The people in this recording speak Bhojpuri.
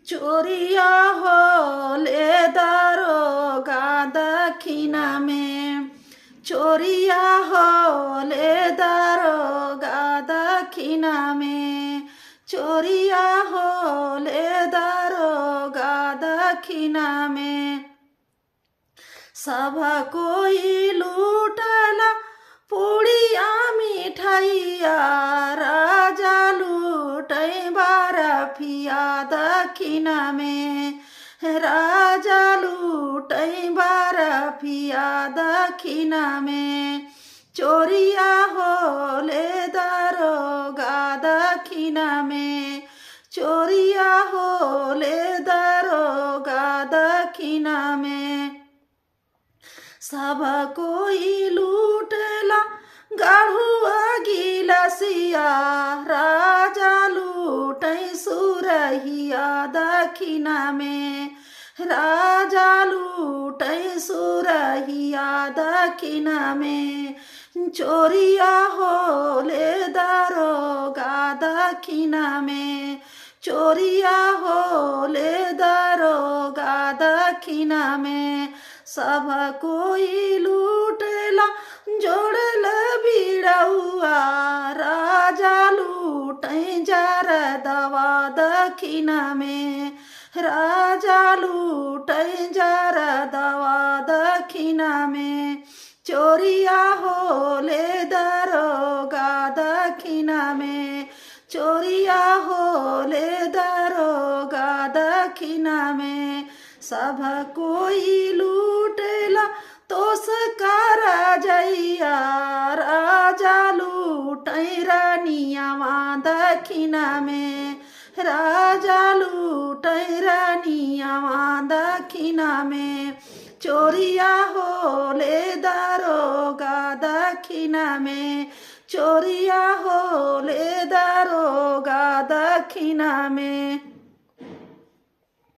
चोरिया होले दारोगा दखिना में, चोरिया होले दारोगा दखिना में, चोरिया होले दारोगा दखिना में। सब कोई लूटला पुड़िया मिठाइया, राजा लूटै बरफिया दखिना में, राजा लूटै बरफिया दखिना में। चोरिया होले दारोगा दखिना में, चोरिया होले दारोगा दखिना में। सब कोई लूटला गढ़ुआ गिलसिया, राजा लूटै सुरहिया दखिना में, राजा लूटै सुरहिया दखिना में। चोरिया होले दारोगा दखिना में, चोरिया होले दारोगा दखिना में। सब कोई लूटला जोड़ल बिड़ौआ, राजा लूटै जरदवा दखिना में, राजा लूटै जरदवा दखिना में। चोरिया होले दारोगा दखिना में, चोरिया होले दारोगा दखिना में। सब कोई लूटला तोसका राजैया, राजा लूटै रानियावा दखिना में, राजा लूटै रानियावा दखिना में। चोरिया होले दारोगा दखिना में, चोरिया होले दारोगा दखिना में।